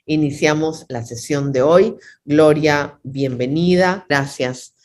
iniciamos la sesión de hoy. Gloria, bienvenida. Gracias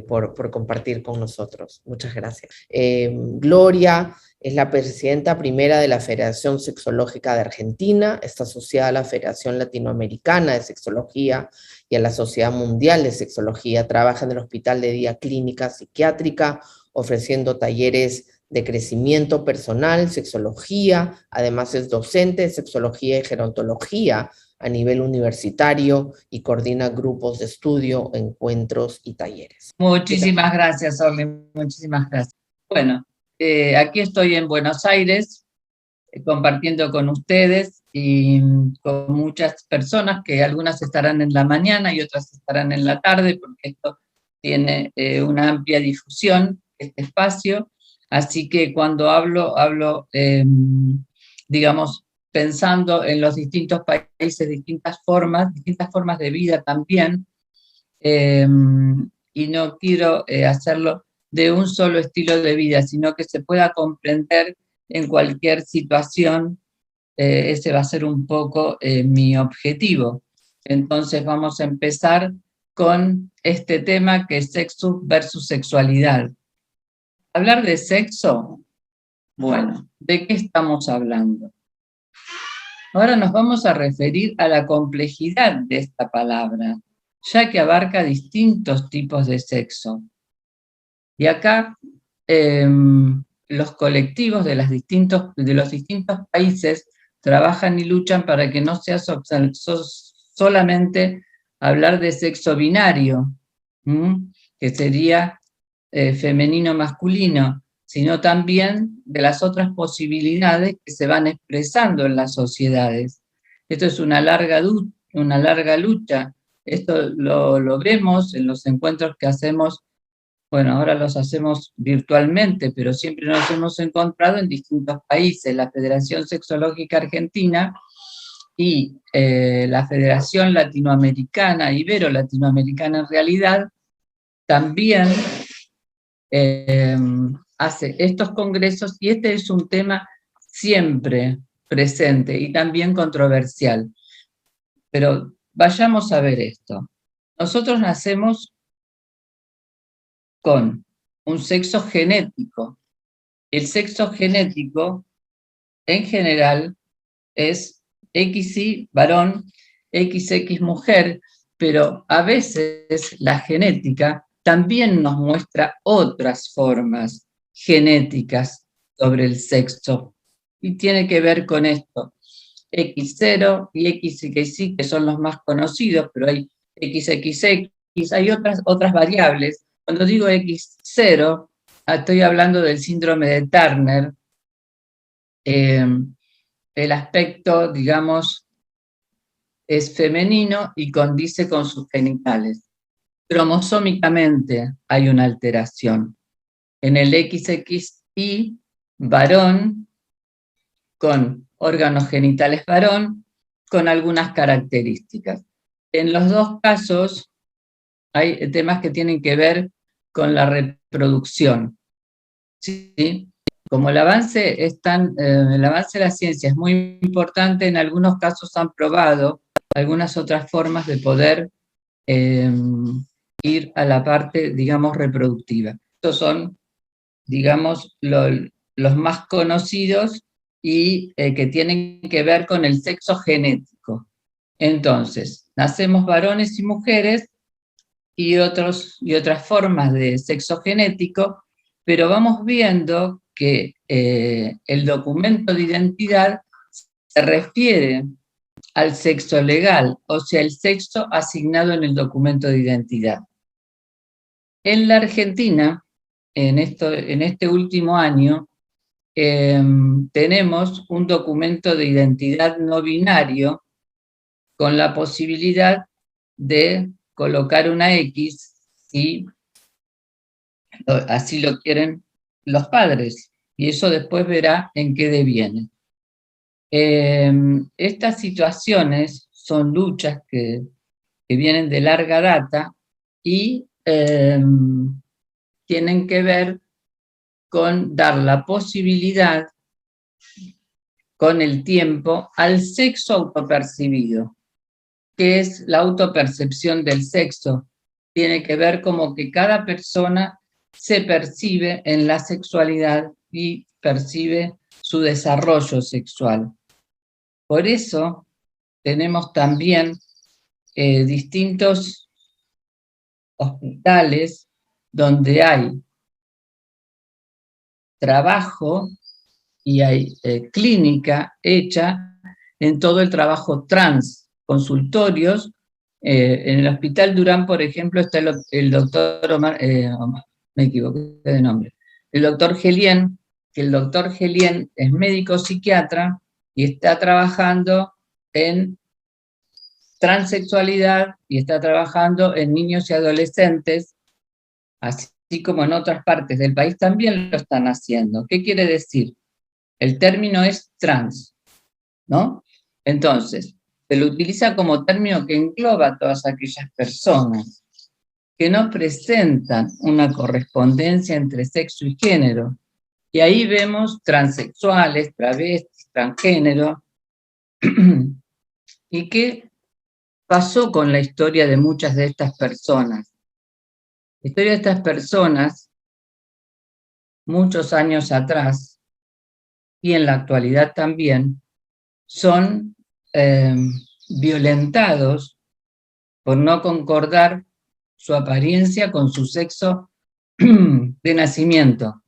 por compartir con nosotros. Muchas gracias. Gloria es la presidenta primera de la Federación Sexológica de Argentina, está asociada a la Federación Latinoamericana de Sexología y a la Sociedad Mundial de Sexología. Trabaja en el Hospital de Día Clínica Psiquiátrica, ofreciendo talleres de crecimiento personal, sexología, además es docente de sexología y gerontología a nivel universitario y coordina grupos de estudio, encuentros y talleres. Muchísimas gracias, Orly, muchísimas gracias. Bueno, aquí estoy en Buenos Aires, compartiendo con ustedes y con muchas personas, que algunas estarán en la mañana y otras estarán en la tarde, porque esto tiene una amplia difusión, este espacio. Así que cuando hablo digamos, pensando en los distintos países, distintas formas de vida también, y no quiero hacerlo de un solo estilo de vida, sino que se pueda comprender en cualquier situación. Ese va a ser un poco mi objetivo. Entonces vamos a empezar con este tema que es sexo versus sexualidad. Hablar de sexo, bueno, ¿de qué estamos hablando? Ahora nos vamos a referir a la complejidad de esta palabra, ya que abarca distintos tipos de sexo. Y acá los colectivos de los distintos países trabajan y luchan para que no sea solamente hablar de sexo binario, que sería femenino-masculino, sino también de las otras posibilidades que se van expresando en las sociedades. Esto es una larga lucha. Esto lo vemos en los encuentros que hacemos. Bueno, ahora los hacemos virtualmente, pero siempre nos hemos encontrado en distintos países. La Federación Sexológica Argentina y la Federación Latinoamericana, Ibero-Latinoamericana en realidad, también hace estos congresos, y este es un tema siempre presente y también controversial. Pero vayamos a ver esto. Nosotros nacemos con un sexo genético. El sexo genético, en general, es XY varón, XX mujer, pero a veces la genética también nos muestra otras formas genéticas sobre el sexo. Y tiene que ver con esto. X0 y XY, que son los más conocidos, pero hay XXX, hay otras variables. Cuando digo X0, estoy hablando del síndrome de Turner. El aspecto, digamos, es femenino y condice con sus genitales. Cromosómicamente hay una alteración. En el XXY, varón, con órganos genitales varón, con algunas características. En los dos casos hay temas que tienen que ver con la reproducción, ¿sí? Como el avance de la ciencia es muy importante, en algunos casos han probado algunas otras formas de poder ir a la parte, digamos, reproductiva. Estos son, digamos, los más conocidos y que tienen que ver con el sexo genético. Entonces, nacemos varones y mujeres y otras formas de sexo genético, pero vamos viendo que el documento de identidad se refiere al sexo legal, o sea, el sexo asignado en el documento de identidad. En la Argentina, en este último año, tenemos un documento de identidad no binario con la posibilidad de colocar una X si así lo quieren los padres, y eso después verá en qué deviene. Estas situaciones son luchas que vienen de larga data y tienen que ver con dar la posibilidad con el tiempo al sexo autopercibido. que es la autopercepción del sexo. Tiene que ver como que cada persona se percibe en la sexualidad y percibe su desarrollo sexual. Por eso tenemos también distintos hospitales donde hay trabajo y hay clínica hecha en todo el trabajo trans, consultorios. En el Hospital Durán, por ejemplo, está el doctor Omar, me equivoqué de nombre, el doctor Gelien, que el doctor Gelien es médico psiquiatra y está trabajando en transexualidad y está trabajando en niños y adolescentes, así como en otras partes del país también lo están haciendo. ¿Qué quiere decir? El término es trans, ¿no? Entonces, se lo utiliza como término que engloba a todas aquellas personas que no presentan una correspondencia entre sexo y género. Y ahí vemos transexuales, travestis, transgénero. ¿Y qué pasó con la historia de muchas de estas personas? La historia de estas personas, muchos años atrás, y en la actualidad también, son violentados por no concordar su apariencia con su sexo de nacimiento.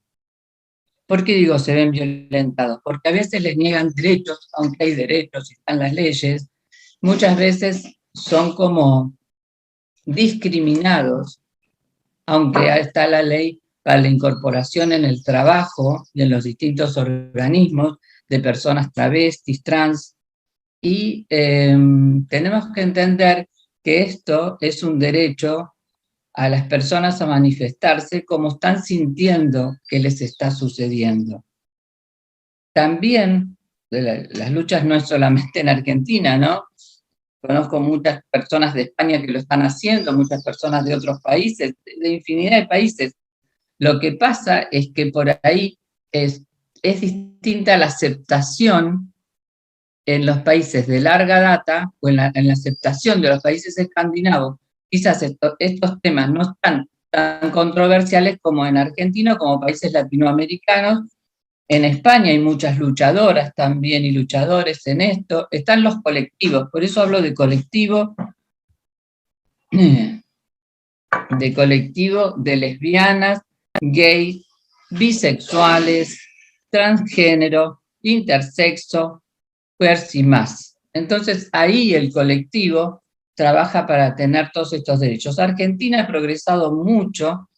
¿Por qué digo se ven violentados? Porque a veces les niegan derechos, aunque hay derechos y están las leyes, muchas veces son como discriminados, aunque está la ley para la incorporación en el trabajo y en los distintos organismos de personas travestis, trans, y tenemos que entender que esto es un derecho a las personas a manifestarse como están sintiendo que les está sucediendo. También, las luchas no es solamente en Argentina, ¿no? Conozco muchas personas de España que lo están haciendo, muchas personas de otros países, de infinidad de países. Lo que pasa es que por ahí es distinta la aceptación en los países de larga data o en la aceptación de los países escandinavos. Quizás estos temas no están tan controversiales como en Argentina o como países latinoamericanos. En España hay muchas luchadoras también y luchadores en esto. Están los colectivos, por eso hablo de colectivo de lesbianas, gays, bisexuales, transgénero, intersexo, queers y más. Entonces ahí el colectivo trabaja para tener todos estos derechos. Argentina ha progresado mucho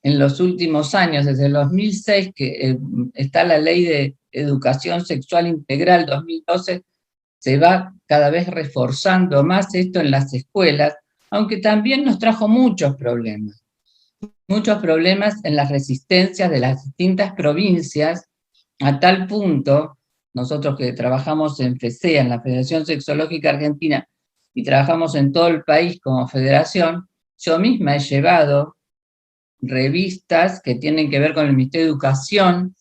en los últimos años, desde el 2006, que está la Ley de Educación Sexual Integral 2012, se va cada vez reforzando más esto en las escuelas, aunque también nos trajo muchos problemas en las resistencias de las distintas provincias, a tal punto, nosotros que trabajamos en FESEA, en la Federación Sexológica Argentina, y trabajamos en todo el país como federación, yo misma he llevado revistas que tienen que ver con el Ministerio de Educación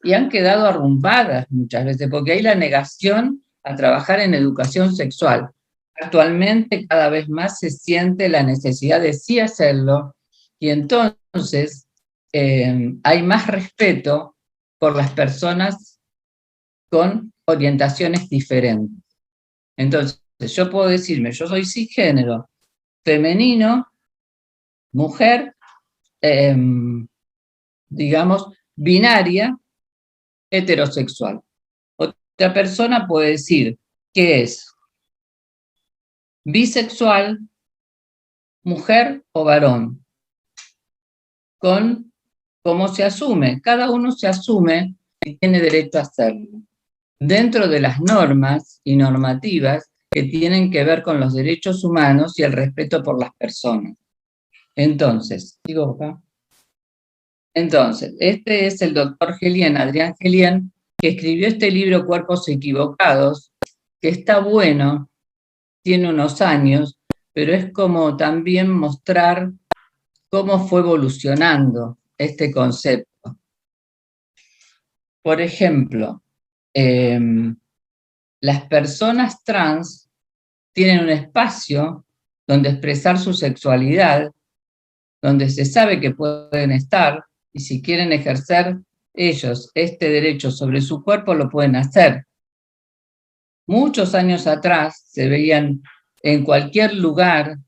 y han quedado arrumbadas muchas veces, porque hay la negación a trabajar en educación sexual. Actualmente cada vez más se siente la necesidad de sí hacerlo y entonces hay más respeto por las personas con orientaciones diferentes. Entonces, yo puedo decirme, yo soy cisgénero, femenino, mujer, digamos, binaria, heterosexual. Otra persona puede decir que es bisexual, mujer o varón, con cómo se asume. Cada uno se asume y tiene derecho a hacerlo, dentro de las normas y normativas que tienen que ver con los derechos humanos y el respeto por las personas. Entonces, digo acá. Entonces, este es el doctor Gelien, Adrián Gelien, que escribió este libro Cuerpos Equivocados, que está bueno, tiene unos años, pero es como también mostrar cómo fue evolucionando este concepto. Por ejemplo, las personas trans tienen un espacio donde expresar su sexualidad, donde se sabe que pueden estar, y si quieren ejercer ellos este derecho sobre su cuerpo, lo pueden hacer. Muchos años atrás se veían en cualquier lugar,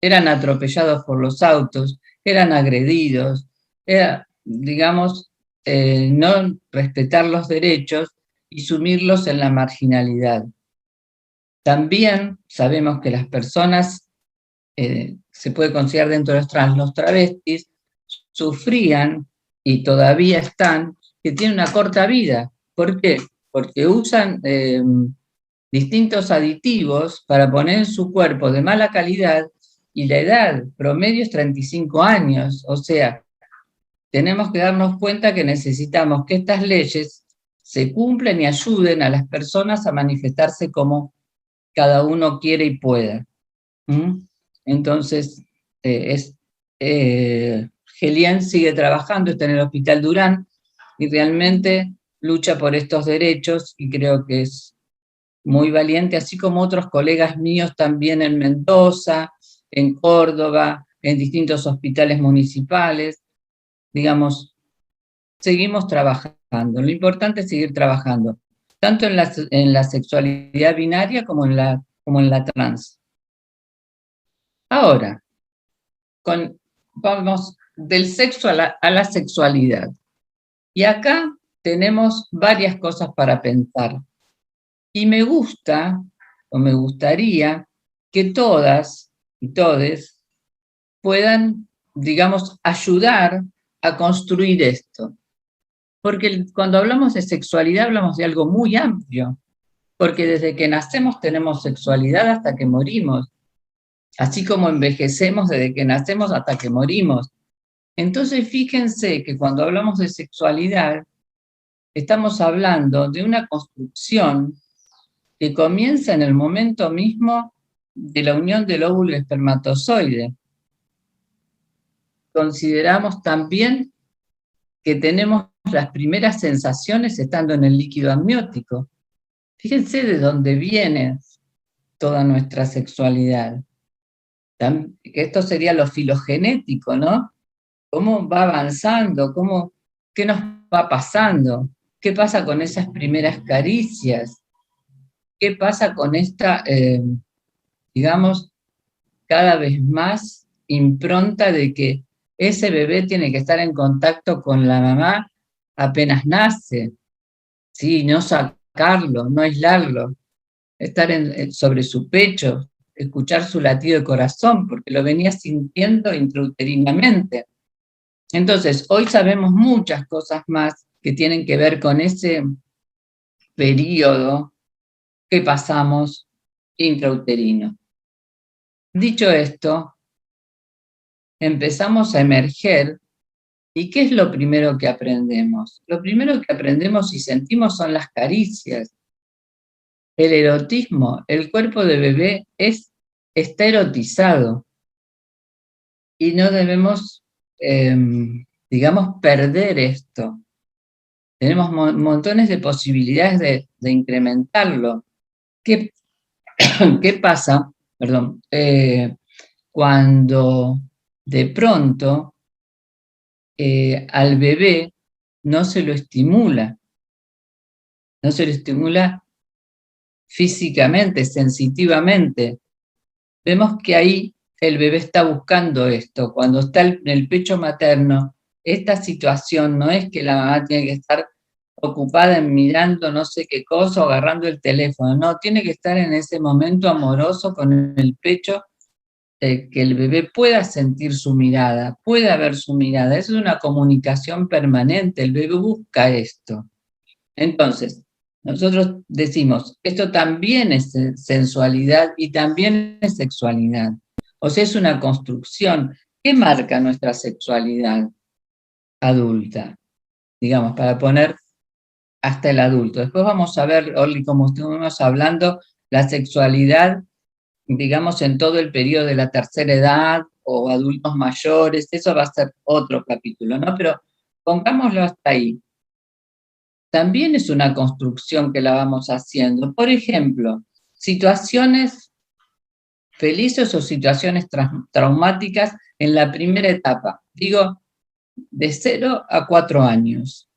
eran atropellados por los autos, eran agredidos, era, digamos, no respetar los derechos y sumirlos en la marginalidad. También sabemos que las personas, se puede considerar dentro de los trans, los travestis, sufrían y todavía están, que tienen una corta vida. ¿Por qué? Porque usan distintos aditivos para poner en su cuerpo de mala calidad y la edad promedio es 35 años. O sea, tenemos que darnos cuenta que necesitamos que estas leyes se cumplan y ayuden a las personas a manifestarse como cada uno quiere y pueda. Entonces, Gelian sigue trabajando, está en el Hospital Durán y realmente lucha por estos derechos y creo que es muy valiente, así como otros colegas míos también en Mendoza, en Córdoba, en distintos hospitales municipales. Digamos, seguimos trabajando. Lo importante es seguir trabajando, tanto en la sexualidad binaria como en la trans. Ahora, vamos del sexo a la sexualidad. Y acá tenemos varias cosas para pensar. Y me gusta, o me gustaría, que todas y todes puedan, digamos, ayudar a construir esto. Porque cuando hablamos de sexualidad hablamos de algo muy amplio. Porque desde que nacemos tenemos sexualidad hasta que morimos. Así como envejecemos desde que nacemos hasta que morimos. Entonces, fíjense que cuando hablamos de sexualidad, estamos hablando de una construcción que comienza en el momento mismo de la unión del óvulo y espermatozoide. Consideramos también que tenemos las primeras sensaciones estando en el líquido amniótico. Fíjense de dónde viene toda nuestra sexualidad. Que esto sería lo filogenético, ¿no? ¿Cómo va avanzando? ¿Qué nos va pasando? ¿Qué pasa con esas primeras caricias? ¿Qué pasa con esta, digamos, cada vez más impronta de que ese bebé tiene que estar en contacto con la mamá apenas nace? Sí, no sacarlo, no aislarlo, estar sobre su pecho, escuchar su latido de corazón, porque lo venía sintiendo intrauterinamente. Entonces, hoy sabemos muchas cosas más que tienen que ver con ese periodo que pasamos intrauterino. Dicho esto, empezamos a emerger, ¿y qué es lo primero que aprendemos? Lo primero que aprendemos y sentimos son las caricias, el erotismo. El cuerpo de bebé está erotizado y no debemos, digamos, perder esto. Tenemos montones de posibilidades de incrementarlo. ¿Qué pasa? Perdón. Cuando de pronto al bebé no se lo estimula físicamente, sensitivamente. Vemos que ahí el bebé está buscando esto. Cuando está en el pecho materno, esta situación no es que la mamá tiene que estar ocupada en mirando no sé qué cosa o agarrando el teléfono, no, tiene que estar en ese momento amoroso con el pecho, que el bebé pueda sentir su mirada, pueda ver su mirada. Eso es una comunicación permanente, el bebé busca esto. Entonces, nosotros decimos, esto también es sensualidad y también es sexualidad. O sea, es una construcción. ¿Qué marca nuestra sexualidad adulta? Digamos, para poner hasta el adulto. Después vamos a ver, Orly, como estuvimos hablando, la sexualidad, digamos, en todo el periodo de la tercera edad o adultos mayores, eso va a ser otro capítulo, ¿no? Pero pongámoslo hasta ahí. También es una construcción que la vamos haciendo. Por ejemplo, situaciones felices o situaciones traumáticas en la primera etapa. Digo, de 0 a 4 años.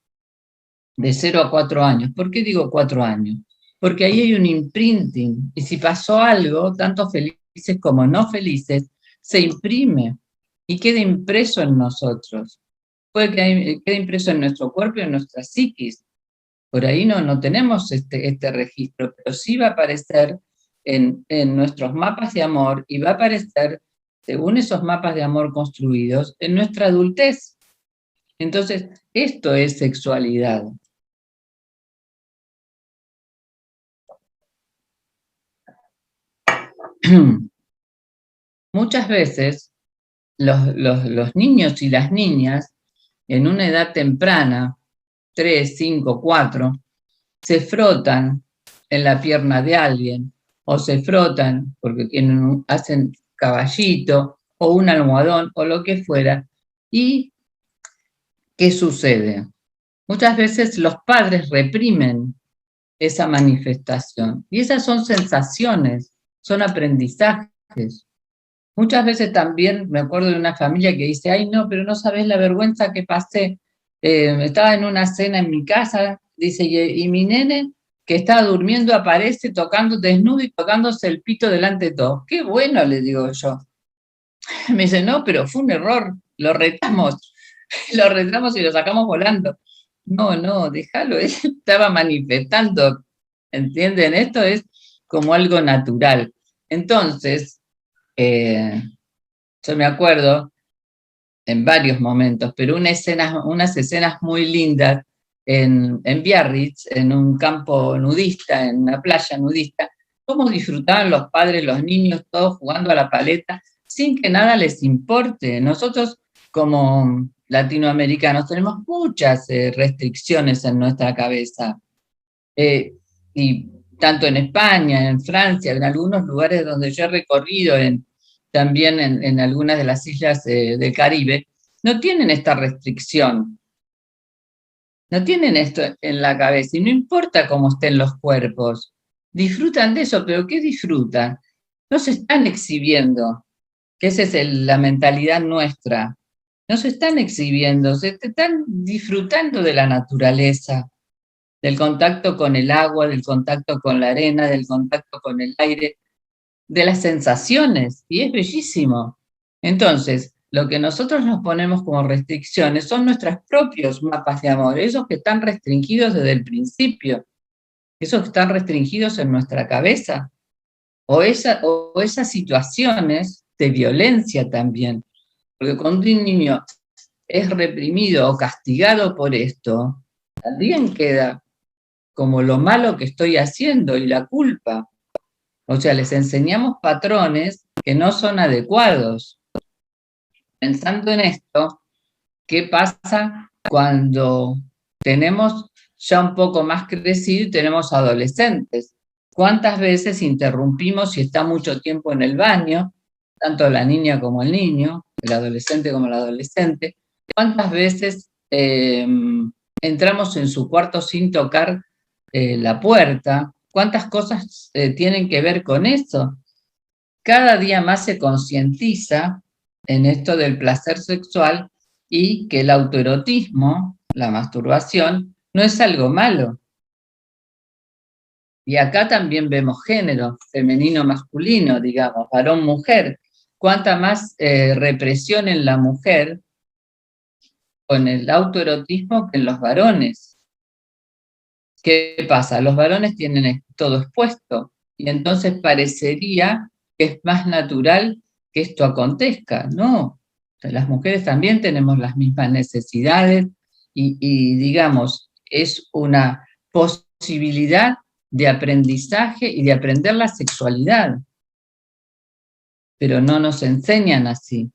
De 0 a 4 años. ¿Por qué digo 4 años? Porque ahí hay un imprinting. Y si pasó algo, tanto felices como no felices, se imprime y queda impreso en nosotros. Puede que quede impreso en nuestro cuerpo y en nuestra psiquis. Por ahí no tenemos este registro, pero sí va a aparecer en nuestros mapas de amor y va a aparecer, según esos mapas de amor construidos, en nuestra adultez. Entonces, esto es sexualidad. Muchas veces los niños y las niñas, en una edad temprana, 3, 5, 4, se frotan en la pierna de alguien, o se frotan porque hacen caballito, o un almohadón, o lo que fuera. ¿Y qué sucede? Muchas veces los padres reprimen esa manifestación, y esas son sensaciones, son aprendizajes. Muchas veces también me acuerdo de una familia que dice, ay no, pero no sabes la vergüenza que pasé. Estaba en una cena en mi casa, dice, y mi nene que estaba durmiendo aparece tocando desnudo y tocándose el pito delante de todos. Qué bueno, le digo yo. Me dice, no, pero fue un error, lo retamos y lo sacamos volando. No, déjalo, él estaba manifestando, ¿entienden? Esto es como algo natural. Entonces, yo me acuerdo en varios momentos, pero unas escenas muy lindas en Biarritz, en un campo nudista, en una playa nudista, cómo disfrutaban los padres, los niños, todos jugando a la paleta, sin que nada les importe. Nosotros, como latinoamericanos, tenemos muchas restricciones en nuestra cabeza. Y tanto en España, en Francia, en algunos lugares donde yo he recorrido, también en algunas de las islas del Caribe, no tienen esta restricción, no tienen esto en la cabeza, y no importa cómo estén los cuerpos, disfrutan de eso, pero ¿qué disfrutan? No se están exhibiendo, que esa es la mentalidad nuestra, no se están exhibiendo, se están disfrutando de la naturaleza, del contacto con el agua, del contacto con la arena, del contacto con el aire, de las sensaciones, y es bellísimo. Entonces, lo que nosotros nos ponemos como restricciones son nuestros propios mapas de amor, esos que están restringidos desde el principio, esos que están restringidos en nuestra cabeza, o esas situaciones de violencia también, porque cuando un niño es reprimido o castigado por esto, también queda como lo malo que estoy haciendo y la culpa. O sea, les enseñamos patrones que no son adecuados. Pensando en esto, ¿qué pasa cuando tenemos ya un poco más crecido y tenemos adolescentes? ¿Cuántas veces interrumpimos si está mucho tiempo en el baño, tanto la niña como el niño, el adolescente como el adolescente? ¿Cuántas veces entramos en su cuarto sin tocar la puerta? ¿Cuántas cosas tienen que ver con eso? Cada día más se concientiza en esto del placer sexual y que el autoerotismo, la masturbación, no es algo malo. Y acá también vemos género, femenino, masculino, digamos, varón, mujer. Cuánta más represión en la mujer con el autoerotismo que en los varones. ¿Qué pasa? Los varones tienen todo expuesto y entonces parecería que es más natural que esto acontezca. No, las mujeres también tenemos las mismas necesidades y digamos, es una posibilidad de aprendizaje y de aprender la sexualidad, pero no nos enseñan así.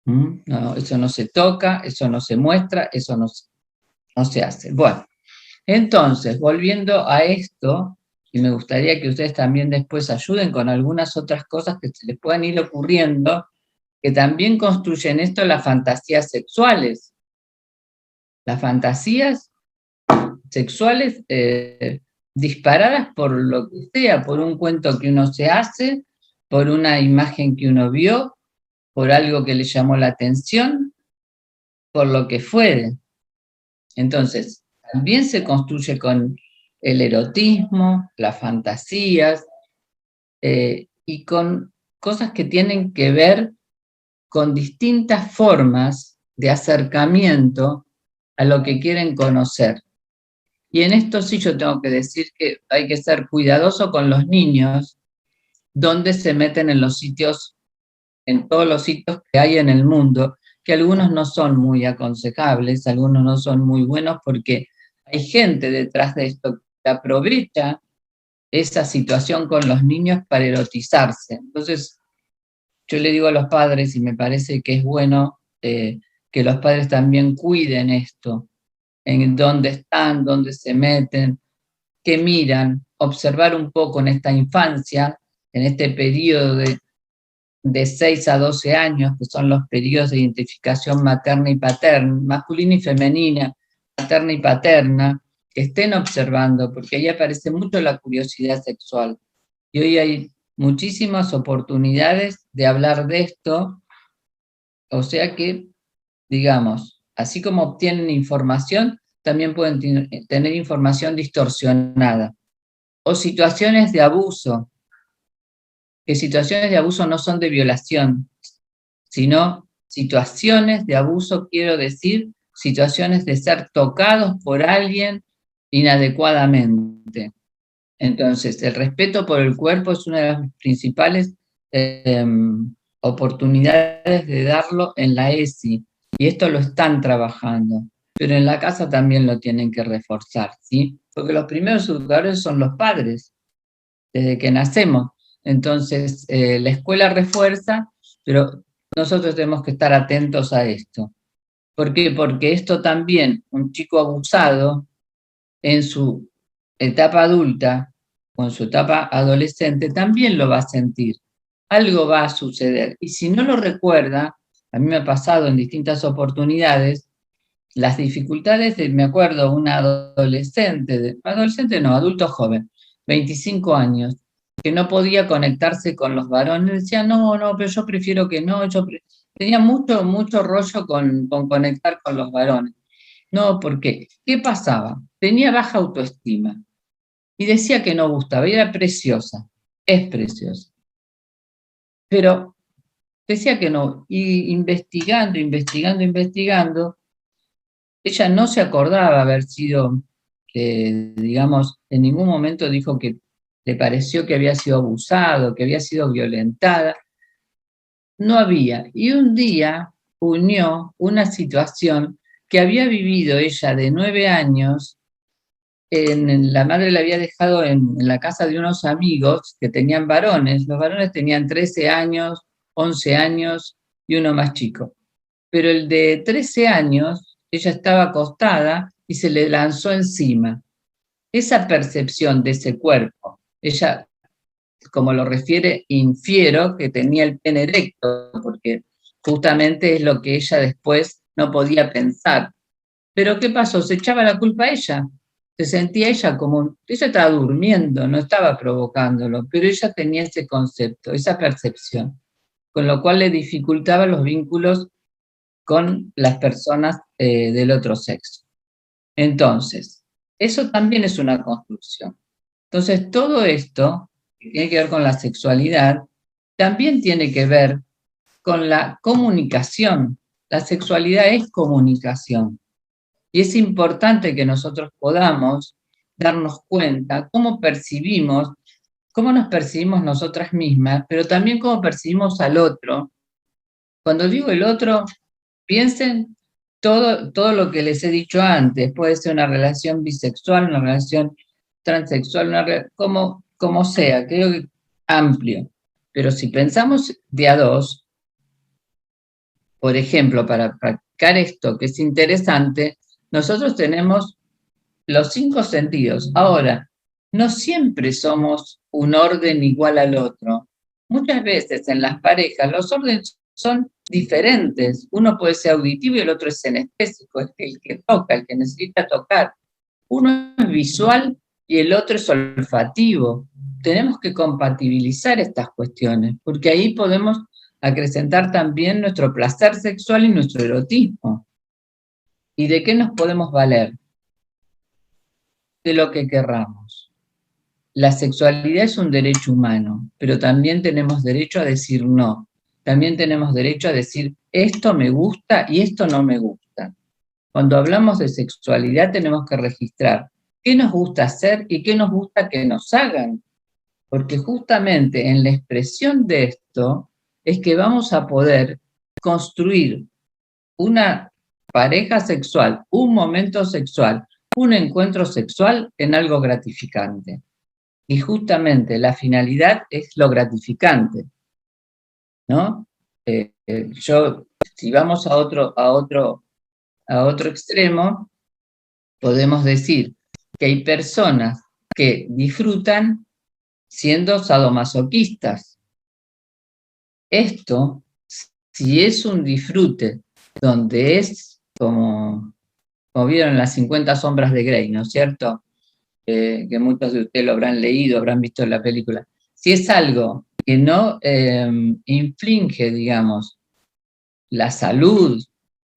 No, eso no se toca, eso no se muestra, eso no se hace. Bueno. Entonces, volviendo a esto, y me gustaría que ustedes también después ayuden con algunas otras cosas que se les puedan ir ocurriendo, que también construyen esto las fantasías sexuales. Las fantasías sexuales disparadas por lo que sea, por un cuento que uno se hace, por una imagen que uno vio, por algo que le llamó la atención, por lo que fuere. Entonces, también se construye con el erotismo, las fantasías, y con cosas que tienen que ver con distintas formas de acercamiento a lo que quieren conocer. Y en esto sí yo tengo que decir que hay que ser cuidadoso con los niños, donde se meten en los sitios, en todos los sitios que hay en el mundo, que algunos no son muy aconsejables, algunos no son muy buenos porque hay gente detrás de esto que aprovecha esa situación con los niños para erotizarse. Entonces, yo le digo a los padres, y me parece que es bueno que los padres también cuiden esto, en dónde están, dónde se meten, qué miran, observar un poco en esta infancia, en este periodo de 6 a 12 años, que son los periodos de identificación materna y paterna, masculina y femenina, materna y paterna, que estén observando, porque ahí aparece mucho la curiosidad sexual. Y hoy hay muchísimas oportunidades de hablar de esto, o sea que, digamos, así como obtienen información, también pueden tener información distorsionada. O situaciones de abuso, que situaciones de abuso no son de violación, sino situaciones de abuso, quiero decir, situaciones de ser tocados por alguien inadecuadamente. Entonces, el respeto por el cuerpo es una de las principales oportunidades de darlo en la ESI, y esto lo están trabajando, pero en la casa también lo tienen que reforzar, ¿sí? Porque los primeros educadores son los padres, desde que nacemos. Entonces, la escuela refuerza, pero nosotros tenemos que estar atentos a esto. ¿Por qué? Porque esto también, un chico abusado en su etapa adulta o en su etapa adolescente, también lo va a sentir. Algo va a suceder. Y si no lo recuerda, a mí me ha pasado en distintas oportunidades, las dificultades de, me acuerdo, una adolescente no, adulto joven, 25 años, que no podía conectarse con los varones, decía, no, pero yo prefiero que no, tenía mucho rollo con conectar con los varones. No, porque, ¿qué pasaba? Tenía baja autoestima y decía que no gustaba, y era preciosa, es preciosa. Pero decía que no, y investigando, ella no se acordaba haber sido, digamos, en ningún momento dijo que le pareció que había sido abusado, que había sido violentada. No había. Y un día unió una situación que había vivido ella de 9 años, la madre la había dejado en la casa de unos amigos que tenían varones. Los varones tenían 13 años, 11 años y uno más chico. Pero el de 13 años, ella estaba acostada y se le lanzó encima. Esa percepción de ese cuerpo, ella, como lo refiere, infiero que tenía el pene erecto, porque justamente es lo que ella después no podía pensar. Pero ¿qué pasó? Se echaba la culpa a ella. Se sentía ella como, ella estaba durmiendo, no estaba provocándolo, pero ella tenía ese concepto, esa percepción, con lo cual le dificultaba los vínculos con las personas del otro sexo. Entonces, eso también es una construcción. Entonces, todo esto, que tiene que ver con la sexualidad, también tiene que ver con la comunicación. La sexualidad es comunicación. Y es importante que nosotros podamos darnos cuenta cómo nos percibimos nosotras mismas, pero también cómo percibimos al otro. Cuando digo el otro, piensen todo lo que les he dicho antes. Puede ser una relación bisexual, una relación transexual, como sea, creo que amplio. Pero si pensamos de a dos, por ejemplo, para practicar esto que es interesante, nosotros tenemos los 5 sentidos. Ahora, no siempre somos un orden igual al otro. Muchas veces en las parejas los órdenes son diferentes. Uno puede ser auditivo y el otro es senestésico, es el que toca, el que necesita tocar. Uno es visual y el otro es olfativo. Tenemos que compatibilizar estas cuestiones, porque ahí podemos acrecentar también nuestro placer sexual y nuestro erotismo. ¿Y de qué nos podemos valer? De lo que querramos. La sexualidad es un derecho humano, pero también tenemos derecho a decir no. También tenemos derecho a decir esto me gusta y esto no me gusta. Cuando hablamos de sexualidad tenemos que registrar qué nos gusta hacer y qué nos gusta que nos hagan. Porque justamente en la expresión de esto es que vamos a poder construir una pareja sexual, un momento sexual, un encuentro sexual en algo gratificante. Y justamente la finalidad es lo gratificante, ¿no? Si vamos a otro extremo, podemos decir que hay personas que disfrutan siendo sadomasoquistas. Esto, si es un disfrute donde es como vieron las 50 sombras de Grey, ¿no es cierto? Que muchos de ustedes lo habrán leído, habrán visto en la película. Si es algo que no inflige, digamos, la salud,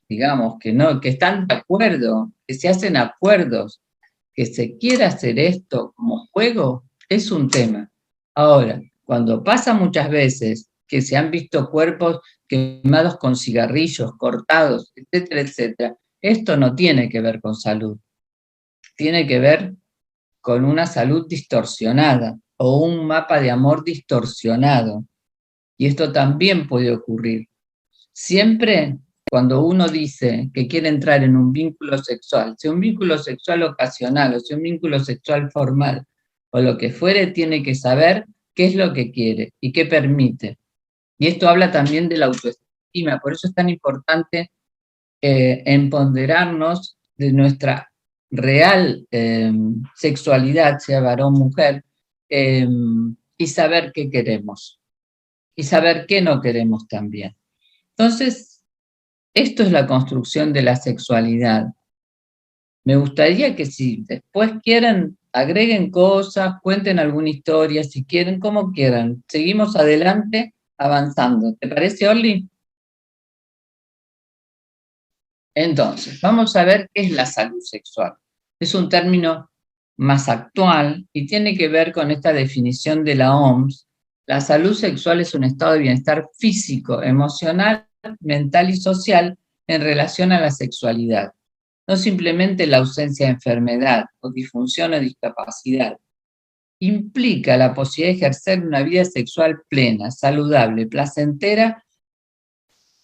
digamos, que están de acuerdo, que se hacen acuerdos, que se quiera hacer esto como juego, es un tema. Ahora, cuando pasa muchas veces que se han visto cuerpos quemados con cigarrillos, cortados, etcétera, etcétera, esto no tiene que ver con salud, tiene que ver con una salud distorsionada o un mapa de amor distorsionado. Y esto también puede ocurrir. Siempre cuando uno dice que quiere entrar en un vínculo sexual, sea un vínculo sexual ocasional o sea un vínculo sexual formal o lo que fuere, tiene que saber qué es lo que quiere y qué permite. Y esto habla también de la autoestima, por eso es tan importante empoderarnos de nuestra real sexualidad, sea varón o mujer, y saber qué queremos y saber qué no queremos también. Entonces, esto es la construcción de la sexualidad. Me gustaría que si después quieren, agreguen cosas, cuenten alguna historia, si quieren, como quieran. Seguimos adelante, avanzando. ¿Te parece, Orly? Entonces, vamos a ver qué es la salud sexual. Es un término más actual y tiene que ver con esta definición de la OMS. La salud sexual es un estado de bienestar físico, emocional, mental y social en relación a la sexualidad. No simplemente la ausencia de enfermedad o disfunción o discapacidad. Implica la posibilidad de ejercer una vida sexual plena, saludable, placentera,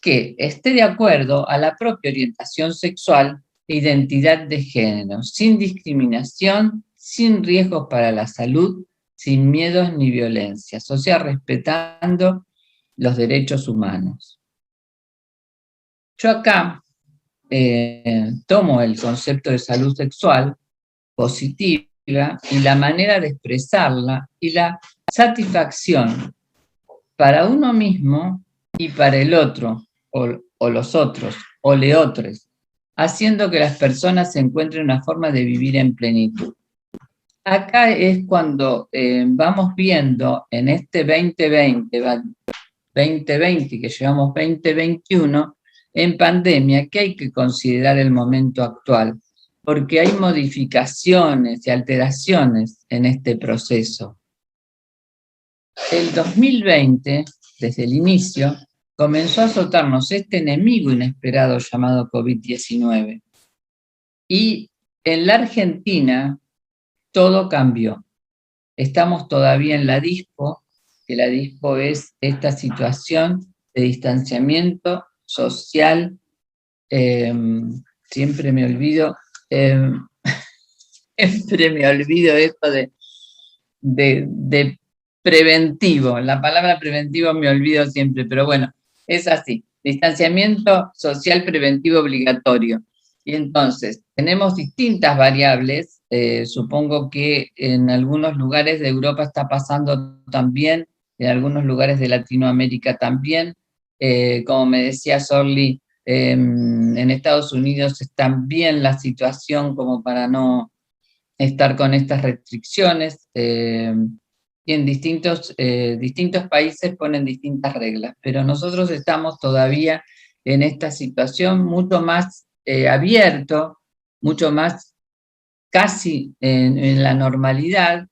que esté de acuerdo a la propia orientación sexual e identidad de género, sin discriminación, sin riesgos para la salud, sin miedos ni violencias, o sea, respetando los derechos humanos. Yo acá tomo el concepto de salud sexual positiva y la manera de expresarla y la satisfacción para uno mismo y para el otro, o los otros, o leotres, haciendo que las personas se encuentren una forma de vivir en plenitud. Acá es cuando vamos viendo en este 2020 que llevamos 2021, en pandemia, que hay que considerar el momento actual, porque hay modificaciones y alteraciones en este proceso. El 2020, desde el inicio, comenzó a azotarnos este enemigo inesperado llamado COVID-19. Y en la Argentina todo cambió. Estamos todavía en la DISPO, que la DISPO es esta situación de distanciamiento social. Siempre me olvido esto de preventivo. La palabra preventivo me olvido siempre, pero bueno, es así. Distanciamiento social preventivo obligatorio. Y entonces, tenemos distintas variables. Supongo que en algunos lugares de Europa está pasando también, en algunos lugares de Latinoamérica también. Como me decía Sorli, en Estados Unidos está bien la situación como para no estar con estas restricciones, y en distintos países ponen distintas reglas, pero nosotros estamos todavía en esta situación mucho más abierto, mucho más casi en la normalidad,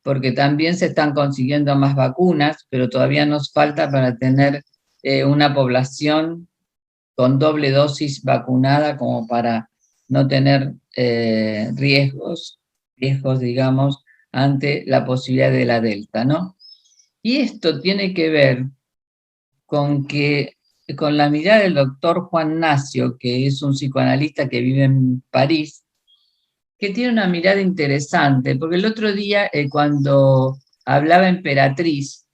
porque también se están consiguiendo más vacunas, pero todavía nos falta para tener una población con doble dosis vacunada como para no tener riesgos, digamos, ante la posibilidad de la Delta, ¿no? Y esto tiene que ver con que, con la mirada del doctor Juan Nacio, que es un psicoanalista que vive en París, que tiene una mirada interesante, porque el otro día cuando hablaba Emperatriz,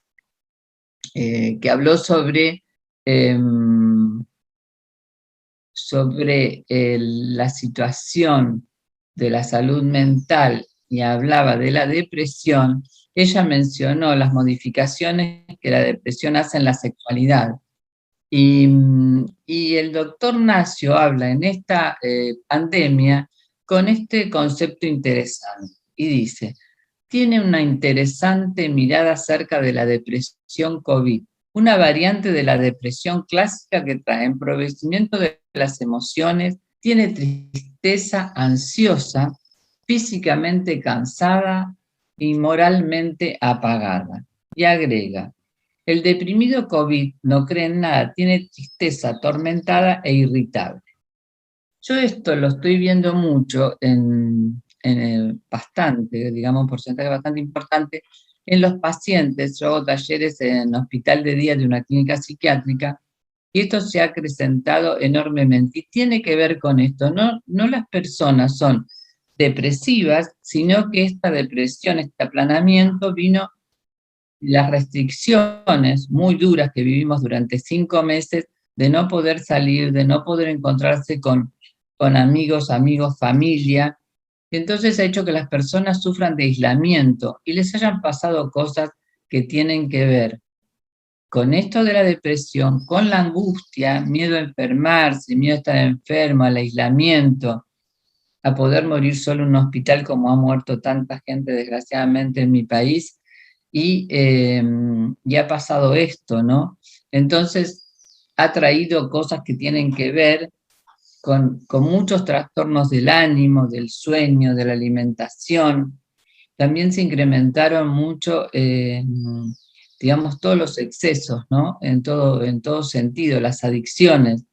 que habló sobre la situación de la salud mental y hablaba de la depresión, ella mencionó las modificaciones que la depresión hace en la sexualidad. Y el doctor Nacio habla en esta pandemia con este concepto interesante y dice, tiene una interesante mirada acerca de la depresión COVID, una variante de la depresión clásica que trae empobrecimiento de las emociones, tiene tristeza ansiosa, físicamente cansada y moralmente apagada. Y agrega, el deprimido COVID no cree en nada, tiene tristeza atormentada e irritable. Yo esto lo estoy viendo mucho bastante, digamos, un porcentaje bastante importante en los pacientes. Yo hago talleres en hospital de día de una clínica psiquiátrica y esto se ha acrecentado enormemente y tiene que ver con esto. No las personas son depresivas, sino que esta depresión, este aplanamiento vino las restricciones muy duras que vivimos durante 5 meses de no poder salir, de no poder encontrarse con amigos, familia. Entonces ha hecho que las personas sufran de aislamiento y les hayan pasado cosas que tienen que ver con esto de la depresión, con la angustia, miedo a enfermarse, miedo a estar enfermo, al aislamiento, a poder morir solo en un hospital como ha muerto tanta gente desgraciadamente en mi país, y ha pasado esto, ¿no? Entonces ha traído cosas que tienen que ver con muchos trastornos del ánimo, del sueño, de la alimentación. También se incrementaron mucho, digamos, todos los excesos, ¿no? En todo sentido, las adicciones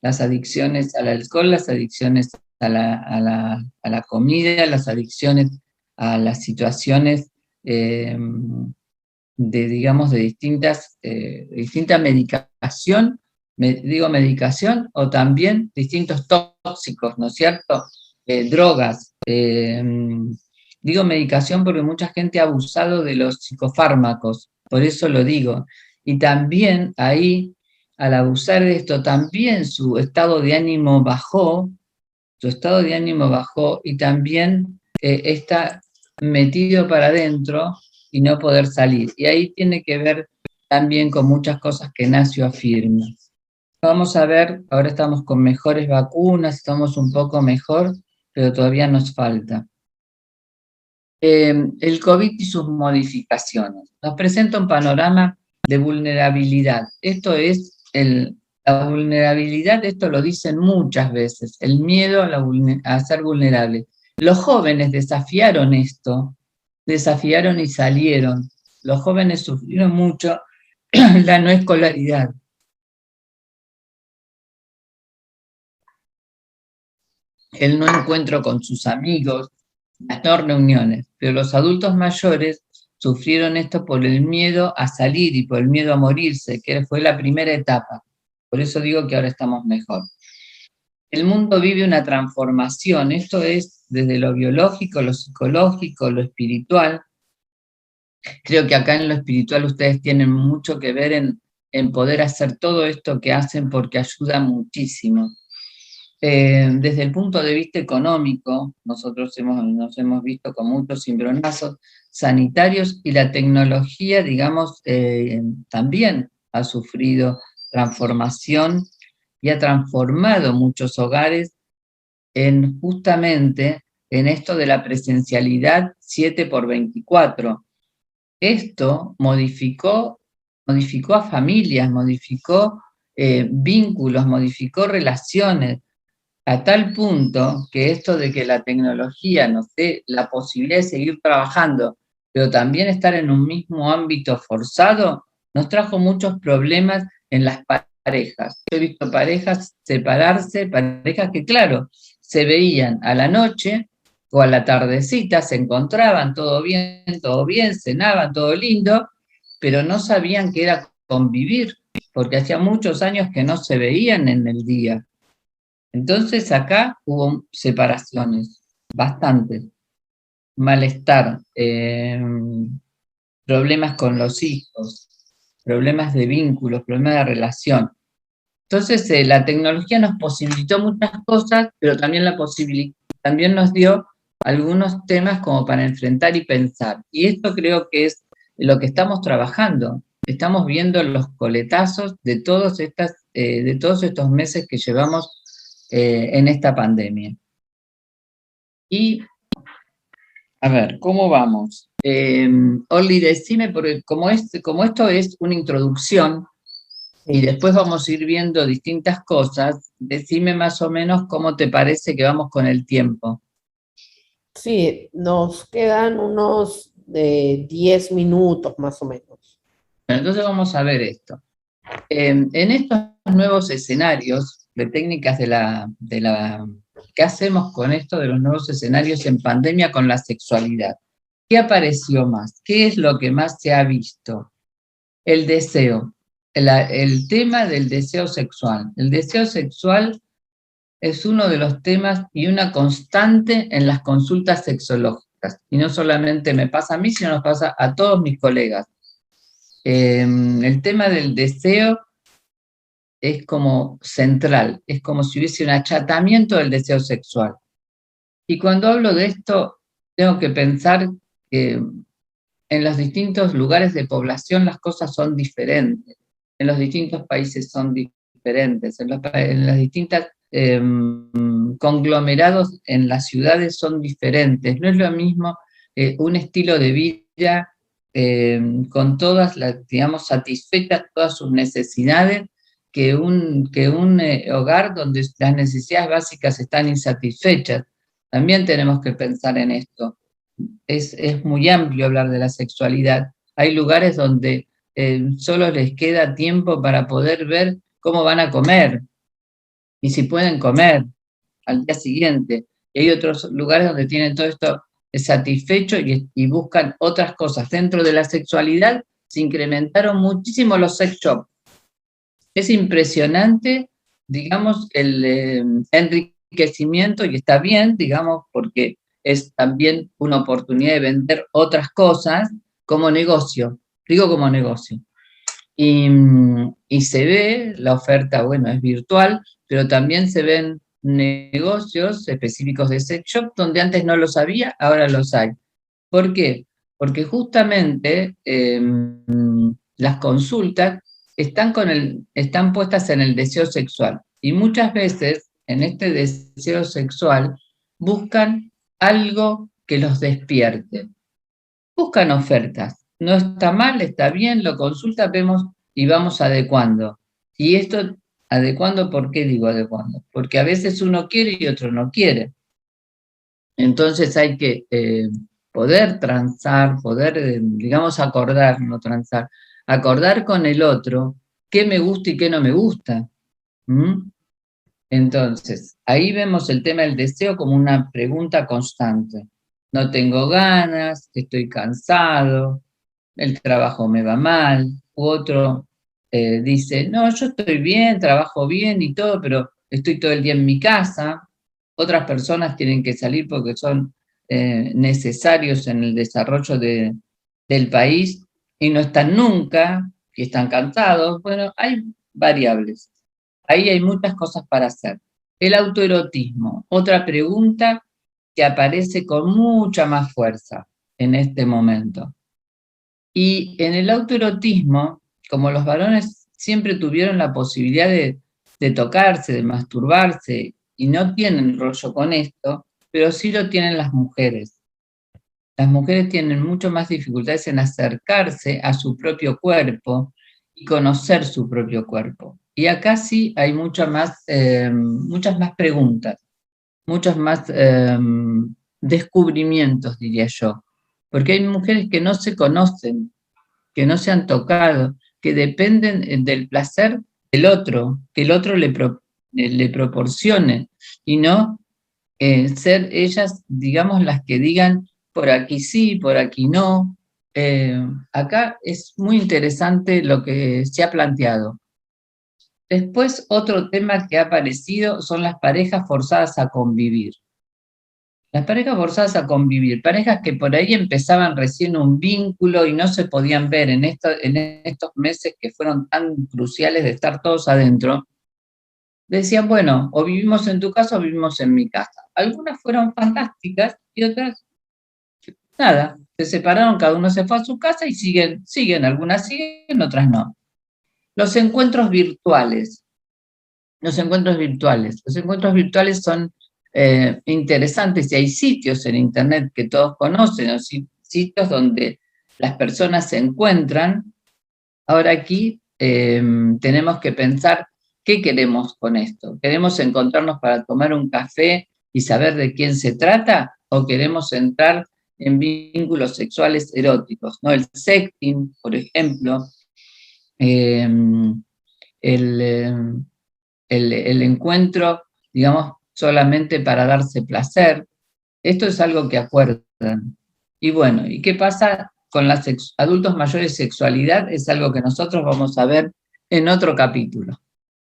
al alcohol, las adicciones a la comida, las adicciones a las situaciones digamos, de distinta medicación, digo medicación, o también distintos tóxicos, ¿no es cierto? Drogas. Digo medicación porque mucha gente ha abusado de los psicofármacos, por eso lo digo. Y también ahí, al abusar de esto, también su estado de ánimo bajó, y también está metido para adentro y no poder salir. Y ahí tiene que ver también con muchas cosas que Nacio afirma. Vamos a ver, ahora estamos con mejores vacunas, estamos un poco mejor, pero todavía nos falta. El COVID y sus modificaciones. Nos presenta un panorama de vulnerabilidad. Esto es la vulnerabilidad, esto lo dicen muchas veces, el miedo a ser vulnerable. Los jóvenes desafiaron esto, desafiaron y salieron. Los jóvenes sufrieron mucho la no escolaridad. El no encuentro con sus amigos, las no reuniones, pero los adultos mayores sufrieron esto por el miedo a salir y por el miedo a morirse, que fue la primera etapa. Por eso digo que ahora estamos mejor. El mundo vive una transformación, esto es desde lo biológico, lo psicológico, lo espiritual. Creo que acá en lo espiritual ustedes tienen mucho que ver en poder hacer todo esto que hacen porque ayuda muchísimo. Desde el punto de vista económico, nosotros nos hemos visto con muchos cimbronazos sanitarios y la tecnología, digamos, también ha sufrido transformación y ha transformado muchos hogares en justamente en esto de la presencialidad 7x24. Esto modificó a familias, modificó vínculos, modificó relaciones, a tal punto que esto de que la tecnología nos dé la posibilidad de seguir trabajando, pero también estar en un mismo ámbito forzado, nos trajo muchos problemas en las parejas. He visto parejas separarse, parejas que, claro, se veían a la noche o a la tardecita, se encontraban, todo bien, cenaban, todo lindo, pero no sabían qué era convivir, porque hacía muchos años que no se veían en el día. Entonces acá hubo separaciones, bastantes, malestar, problemas con los hijos, problemas de vínculos, problemas de relación. Entonces la tecnología nos posibilitó muchas cosas, pero también también nos dio algunos temas como para enfrentar y pensar. Y esto creo que es lo que estamos trabajando. Estamos viendo los coletazos de todos estos meses que llevamos en esta pandemia. Y, a ver, ¿cómo vamos? Orly, decime, porque como esto es una introducción, y después vamos a ir viendo distintas cosas, decime más o menos cómo te parece que vamos con el tiempo. Sí, nos quedan unos 10 minutos más o menos. Bueno, entonces vamos a ver esto. En estos nuevos escenarios de técnicas ¿qué hacemos con esto de los nuevos escenarios en pandemia con la sexualidad? ¿Qué apareció más? ¿Qué es lo que más se ha visto? El deseo, el tema del deseo sexual. El deseo sexual es uno de los temas y una constante en las consultas sexológicas. Y no solamente me pasa a mí, sino nos pasa a todos mis colegas. El tema del deseo es como central, es como si hubiese un achatamiento del deseo sexual. Y cuando hablo de esto, tengo que pensar que en los distintos lugares de población las cosas son diferentes, en los distintos países son diferentes, en las distintas conglomerados en las ciudades son diferentes. No es lo mismo un estilo de vida con todas las, digamos, satisfechas todas sus necesidades, que un hogar donde las necesidades básicas están insatisfechas. También tenemos que pensar en esto. Es muy amplio hablar de la sexualidad. Hay lugares donde solo les queda tiempo para poder ver cómo van a comer y si pueden comer al día siguiente. Y hay otros lugares donde tienen todo esto satisfecho y buscan otras cosas. Dentro de la sexualidad se incrementaron muchísimo los sex shops. Es impresionante, digamos, el enriquecimiento, y está bien, digamos, porque es también una oportunidad de vender otras cosas como negocio. Digo como negocio. Y se ve, la oferta, bueno, es virtual, pero también se ven negocios específicos de sex shop donde antes no los había, ahora los hay. ¿Por qué? Porque justamente las consultas están puestas en el deseo sexual. Y muchas veces en este deseo sexual buscan algo que los despierte. Buscan ofertas. No está mal, está bien, lo consultan, vemos y vamos adecuando. Y esto, adecuando, ¿por qué digo adecuando? Porque a veces uno quiere y otro no quiere. Entonces hay que poder transar, poder, digamos, acordar, no transar, acordar con el otro qué me gusta y qué no me gusta. ¿Mm? Entonces, ahí vemos el tema del deseo como una pregunta constante. No tengo ganas, estoy cansado, el trabajo me va mal, u otro dice, no, yo estoy bien, trabajo bien y todo, pero estoy todo el día en mi casa. Otras personas tienen que salir porque son necesarios en el desarrollo del país y no están nunca, y están cansados. Bueno, hay variables. Ahí hay muchas cosas para hacer. El autoerotismo, otra pregunta que aparece con mucha más fuerza en este momento. Y en el autoerotismo, como los varones siempre tuvieron la posibilidad de tocarse, de masturbarse, y no tienen rollo con esto, pero sí lo tienen las mujeres. Las mujeres tienen mucho más dificultades en acercarse a su propio cuerpo y conocer su propio cuerpo. Y acá sí hay muchas más preguntas, muchos más descubrimientos, diría yo. Porque hay mujeres que no se conocen, que no se han tocado, que dependen del placer del otro, que el otro le proporcione, y no ser ellas, digamos, las que digan por aquí sí, por aquí no. Acá es muy interesante lo que se ha planteado. Después, otro tema que ha aparecido son las parejas forzadas a convivir. Las parejas forzadas a convivir, parejas que por ahí empezaban recién un vínculo y no se podían ver en estos meses que fueron tan cruciales de estar todos adentro, decían, bueno, o vivimos en tu casa o vivimos en mi casa. Algunas fueron fantásticas y otras, nada, se separaron, cada uno se fue a su casa y siguen, algunas siguen, otras no. Los encuentros virtuales. Los encuentros virtuales son interesantes y hay sitios en Internet que todos conocen, o sitios donde las personas se encuentran. Ahora aquí tenemos que pensar qué queremos con esto. ¿Queremos encontrarnos para tomar un café y saber de quién se trata? ¿O queremos entrar en vínculos sexuales eróticos, ¿no? El sexting, por ejemplo, el encuentro, digamos, solamente para darse placer. Esto es algo que acuerdan. Y bueno, ¿y qué pasa con los adultos mayores? Sexualidad es algo que nosotros vamos a ver en otro capítulo.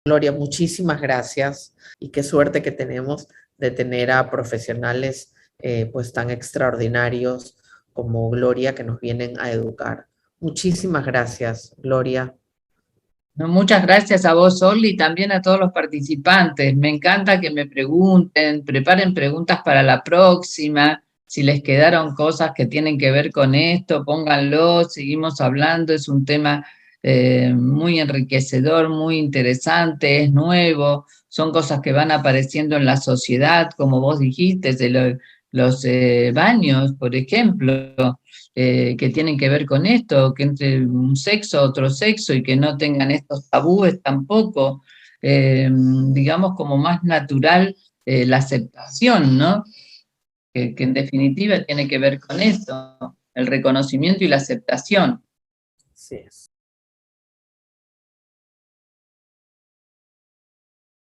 Gloria, muchísimas gracias y qué suerte que tenemos de tener a profesionales pues tan extraordinarios como Gloria que nos vienen a educar. Muchísimas gracias, Gloria. Muchas gracias a vos, Orly, y también a todos los participantes. Me encanta que me pregunten, preparen preguntas para la próxima. Si les quedaron cosas que tienen que ver con esto, pónganlo, seguimos hablando. Es un tema muy enriquecedor, muy interesante, es nuevo. Son cosas que van apareciendo en la sociedad, como vos dijiste, de los baños, por ejemplo. Que tienen que ver con esto, que entre un sexo, otro sexo, y que no tengan estos tabúes tampoco, digamos como más natural la aceptación, ¿no? Que en definitiva tiene que ver con esto, el reconocimiento y la aceptación. Así es.